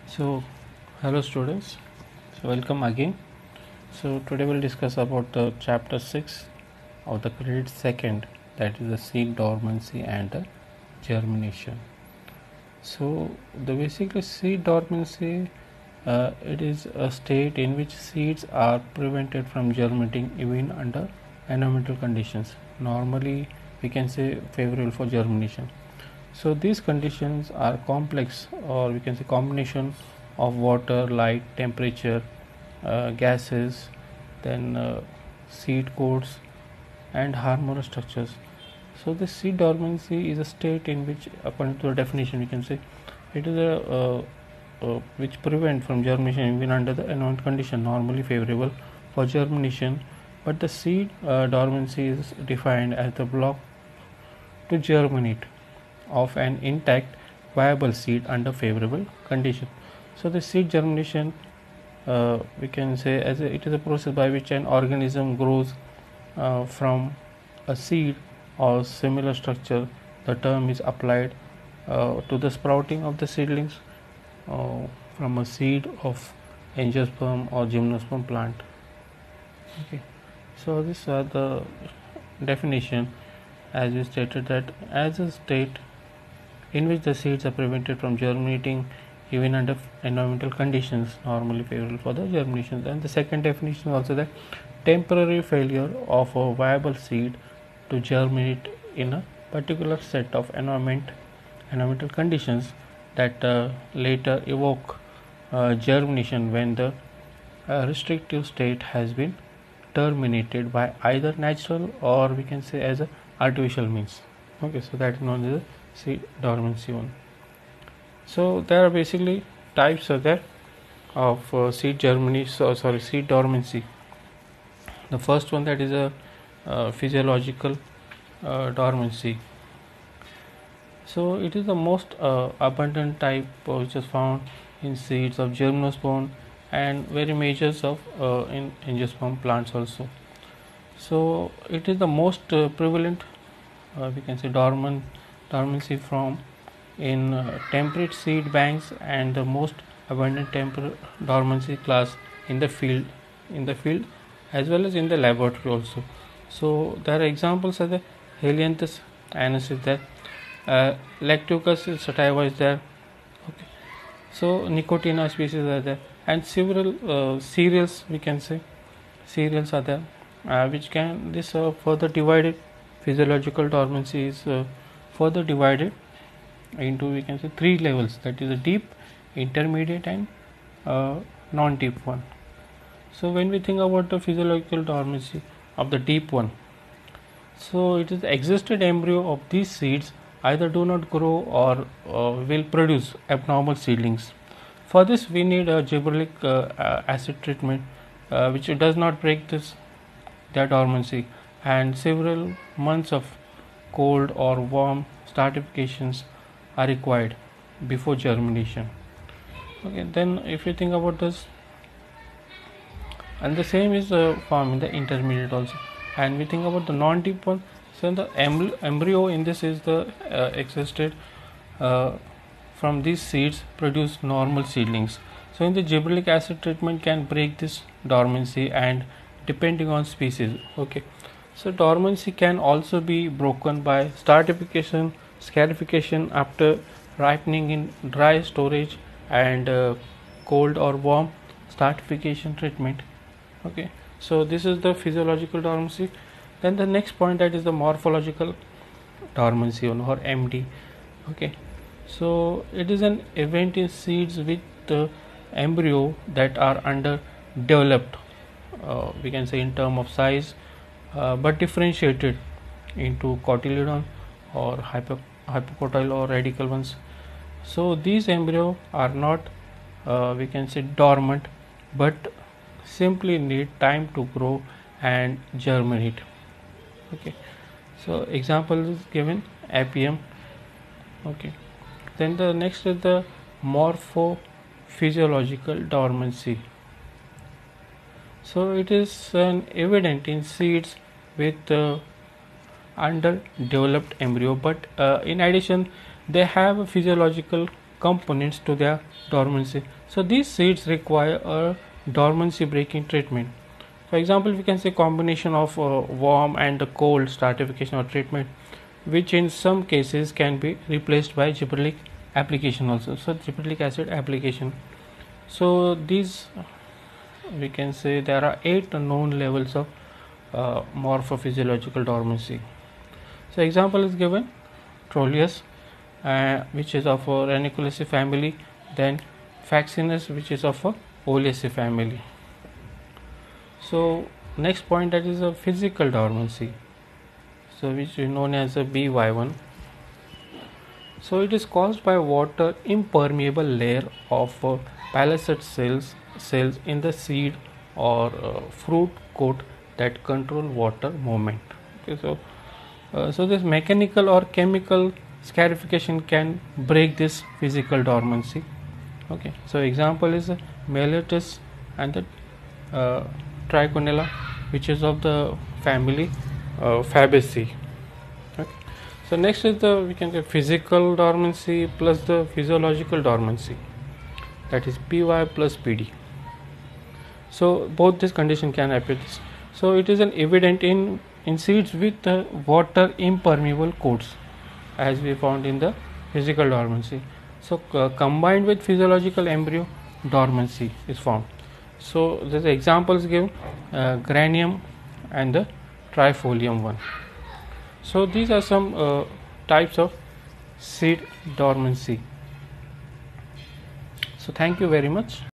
So, hello students. So, welcome again. So, today we'll discuss about the chapter 6 of the credit second, that is the seed dormancy and the germination. So, the basically seed dormancy, it is a state in which seeds are prevented from germinating even under environmental conditions. Normally, we can say favorable for germination. So these conditions are complex, or we can say combination of water, light, temperature, gases, then seed codes and hormonal structures. So the seed dormancy is a state in which, according to the definition, we can say it is which prevent from germination even under the environment condition normally favorable for germination. But the seed dormancy is defined as the block to germinate of an intact viable seed under favorable condition. So the seed germination, we can say it is a process by which an organism grows from a seed or similar structure. The term is applied to the sprouting of the seedlings uh, from a seed of angiosperm or gymnosperm plant. Okay, so these are the definition, as we stated, that as a state in which the seeds are prevented from germinating even under environmental conditions normally favorable for the germination. And the second definition is also that temporary failure of a viable seed to germinate in a particular set of environmental conditions that later evoke germination when the restrictive state has been terminated by either natural or we can say as a artificial means. Okay, so that is known as the seed dormancy one. So there are basically types are there of seed dormancy. The first one, that is a physiological dormancy. So it is the most abundant type which is found in seeds of gymnosperm and very majors of in angiosperm plants also. So it is the most prevalent, we can say, dormancy from in temperate seed banks, and the most abundant dormancy class in the field as well as in the laboratory also. So there are examples of the Helianthus anus is there, Lactucus sativa is there. Okay, so Nicotina species are there, and several cereals, we can say cereals are there, which can this further divided physiological dormancy is further divided into, we can say, three levels, that is a deep, intermediate and non-deep one. So when we think about the physiological dormancy of the deep one, so it is the existed embryo of these seeds either do not grow or will produce abnormal seedlings. For this we need a gibberellic acid treatment which does not break their dormancy, and several months of cold or warm stratifications are required before germination. Okay, then if you think about this, and the same is found in the intermediate also. And we think about the non-deep one, so the embryo in this is the existed from these seeds produce normal seedlings. So in the gibberellic acid treatment can break this dormancy, and depending on species. Okay, so dormancy can also be broken by stratification, scarification after ripening in dry storage, and cold or warm stratification treatment. Okay, so this is the physiological dormancy. Then the next point, that is the morphological dormancy or MD. Okay, so it is an event in seeds with the embryo that are underdeveloped, we can say in term of size, but differentiated into cotyledon or hypocotyl or radical ones. So these embryo are not we can say dormant, but simply need time to grow and germinate. Okay, so example is given Appium. Okay, then the next is the morphophysiological dormancy. So it is an evident in seeds with underdeveloped embryo, but in addition they have a physiological components to their dormancy. So these seeds require a dormancy breaking treatment. For example, we can say combination of warm and cold stratification or treatment, which in some cases can be replaced by gibberellic application also. So gibberellic acid application. So these, we can say there are 8 known levels of morphophysiological dormancy. So example is given: Troilus, which is of a Raniculaceae family, then Fraxinus, which is of a Oleaceae family. So next point, that is a physical dormancy, so which is known as a BY1. So it is caused by water impermeable layer of palisade cells in the seed or fruit coat that control water movement. Okay, so this mechanical or chemical scarification can break this physical dormancy. Okay, so example is Meletus and the Trigonella, which is of the family Fabaceae. Okay. So next is the, we can say, physical dormancy plus the physiological dormancy, that is PY plus PD. So both this condition can appear. So it is an evident in seeds with water impermeable coats, as we found in the physical dormancy. So combined with physiological embryo dormancy is found. So the examples give granium and the trifolium one. So these are some types of seed dormancy. So thank you very much.